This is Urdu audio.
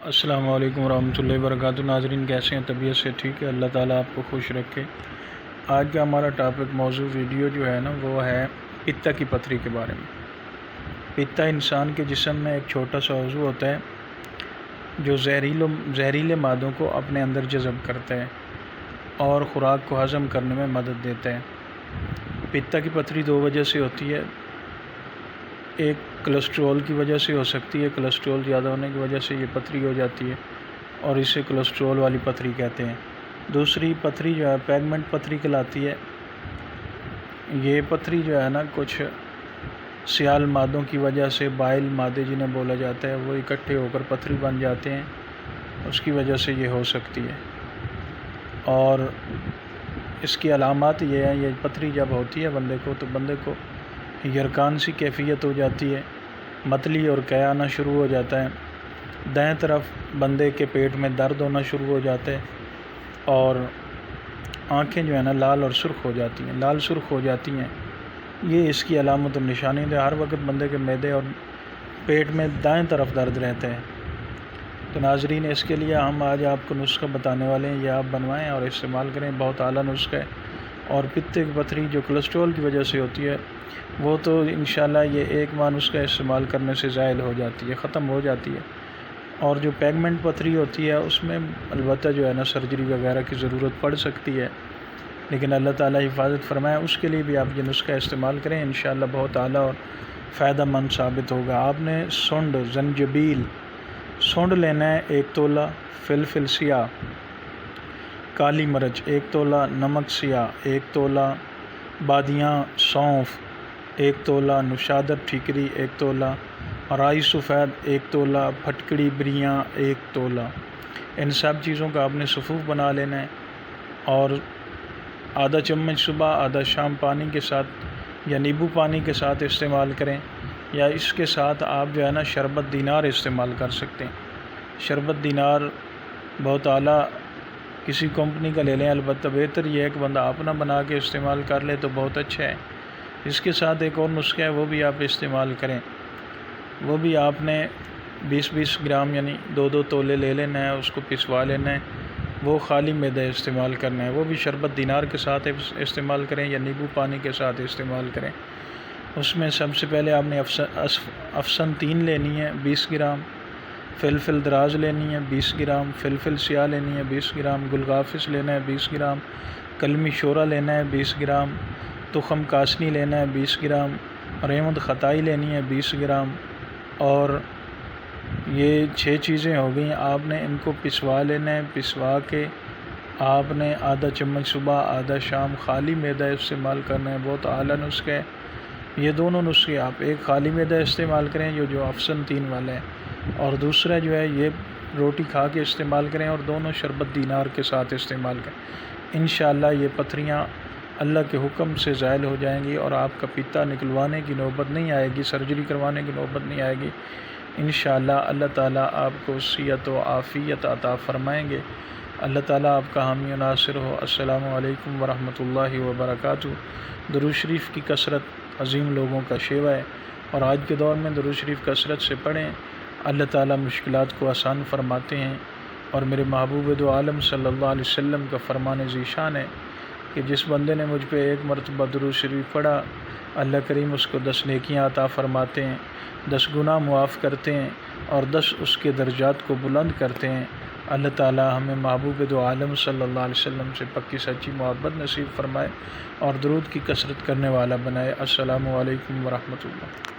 السلام علیکم ورحمۃ اللہ وبرکاتہ۔ ناظرین کیسے ہیں؟ طبیعت سے ٹھیک ہے؟ اللہ تعالیٰ آپ کو خوش رکھے۔ آج کا ہمارا ٹاپک موضوع ویڈیو جو ہے نا وہ ہے پتا کی پتھری کے بارے میں۔ پتا انسان کے جسم میں ایک چھوٹا سا عضو ہوتا ہے جو زہریلے مادوں کو اپنے اندر جذب کرتا ہے اور خوراک کو ہضم کرنے میں مدد دیتا ہے۔ پتا کی پتھری دو وجہ سے ہوتی ہے، ایک کولسٹرول کی وجہ سے ہو سکتی ہے، کولسٹرول زیادہ ہونے کی وجہ سے یہ پتھری ہو جاتی ہے اور اسے کولسٹرول والی پتھری کہتے ہیں۔ دوسری پتھری جو ہے پیگمنٹ پتھری کہلاتی ہے۔ یہ پتھری جو ہے نا کچھ سیال مادوں کی وجہ سے، بائل مادے جنہیں بولا جاتا ہے، وہ اکٹھے ہو کر پتھری بن جاتے ہیں، اس کی وجہ سے یہ ہو سکتی ہے۔ اور اس کی علامات یہ ہیں، یہ پتھری جب ہوتی ہے بندے کو تو بندے کو یرکان سی کیفیت ہو جاتی ہے، متلی اور قے آنا شروع ہو جاتا ہے، دائیں طرف بندے کے پیٹ میں درد ہونا شروع ہو جاتا ہے اور آنکھیں جو ہے نا لال اور سرخ ہو جاتی ہیں، لال سرخ ہو جاتی ہیں۔ یہ اس کی علامت اور نشانی ہے۔ ہر وقت بندے کے معدے اور پیٹ میں دائیں طرف درد رہتا ہے۔ تو ناظرین اس کے لیے ہم آج آپ کو نسخہ بتانے والے ہیں، یہ آپ بنوائیں اور استعمال کریں۔ بہت اعلیٰ نسخہ ہے۔ اور پتے کی پتھری جو کولسٹرول کی وجہ سے ہوتی ہے وہ تو انشاءاللہ یہ ایک ماہ نسخہ استعمال کرنے سے زائل ہو جاتی ہے، ختم ہو جاتی ہے۔ اور جو پیگمنٹ پتھری ہوتی ہے اس میں البتہ جو ہے نا سرجری وغیرہ کی ضرورت پڑ سکتی ہے، لیکن اللہ تعالیٰ حفاظت فرمائے، اس کے لیے بھی آپ یہ نسخہ استعمال کریں، انشاءاللہ بہت اعلیٰ اور فائدہ مند ثابت ہوگا۔ آپ نے سونڈ لینا ہے 1 تولہ، فلفل سیاہ، کالی مرچ 1 تولہ، نمک سیاہ 1 تولہ، بادیاں، سونف 1 تولہ، نوشادر ٹھیکری 1 تولہ، رائی سفید 1 تولہ، پھٹکڑی بریاں 1 تولہ۔ ان سب چیزوں کا آپ نے صفوف بنا لینا ہے اور آدھا چمچ صبح آدھا شام پانی کے ساتھ یا نیبو پانی کے ساتھ استعمال کریں، یا اس کے ساتھ آپ جو ہے نا شربت دینار استعمال کر سکتے ہیں۔ شربت دینار بہت اعلیٰ کسی کمپنی کا لے لیں، البتہ بہتر یہ ہے کہ بندہ اپنا بنا کے استعمال کر لے تو بہت اچھا ہے۔ اس کے ساتھ ایک اور نسخہ ہے، وہ بھی آپ استعمال کریں۔ وہ بھی آپ نے 20 گرام یعنی 2 تولے لے لینا ہے، اس کو پسوا لینا ہے، وہ خالی معدہ استعمال کرنا ہے۔ وہ بھی شربت دینار کے ساتھ استعمال کریں یا نیبو پانی کے ساتھ استعمال کریں۔ اس میں سب سے پہلے آپ نے افسن 3 لینی ہے 20 گرام، فلفل دراز لینی ہے 20 گرام، فلفل سیاہ لینی ہے 20 گرام، گلگافس لینا ہے 20 گرام، کلمی شورہ لینا ہے 20 گرام، تخم کاسنی لینا ہے 20 گرام، ریمد خطائی لینی ہے 20 گرام، اور یہ 6 چیزیں ہو گئیں۔ آپ نے ان کو پسوا لینا ہے، پسوا کے آپ نے آدھا چمچ صبح آدھا شام خالی معدہ استعمال کرنا ہے۔ بہت اعلیٰ نسخہ ہے۔ یہ دونوں نسخے آپ ایک خالی معدہ استعمال کریں جو افسن 3 والا ہے، اور دوسرا جو ہے یہ روٹی کھا کے استعمال کریں، اور دونوں شربت دینار کے ساتھ استعمال کریں۔ انشاءاللہ یہ پتھریاں اللہ کے حکم سے زائل ہو جائیں گی اور آپ کا پتا نکلوانے کی نوبت نہیں آئے گی، سرجری کروانے کی نوبت نہیں آئے گی۔ انشاءاللہ اللہ تعالیٰ آپ کو صحت و عافیت عطا فرمائیں گے۔ اللہ تعالیٰ آپ کا حامی و ناصر ہو۔ السلام علیکم ورحمۃ اللہ وبرکاتہ۔ درود شریف کی کثرت عظیم لوگوں کا شیوا ہے، اور آج کے دور میں درود شریف کثرت سے پڑھیں۔ اللہ تعالیٰ مشکلات کو آسان فرماتے ہیں، اور میرے محبوب دو عالم صلی اللہ علیہ وسلم کا فرمان ذیشان ہے کہ جس بندے نے مجھ پہ 1 مرتبہ درود شریف پڑھا، اللہ کریم اس کو 10 نیکیاں عطا فرماتے ہیں، 10 گناہ معاف کرتے ہیں، اور 10 اس کے درجات کو بلند کرتے ہیں۔ اللہ تعالیٰ ہمیں محبوب دو عالم صلی اللہ علیہ وسلم سے پکی سچی محبت نصیب فرمائے اور درود کی کثرت کرنے والا بنائے۔ السلام علیکم ورحمۃ اللہ۔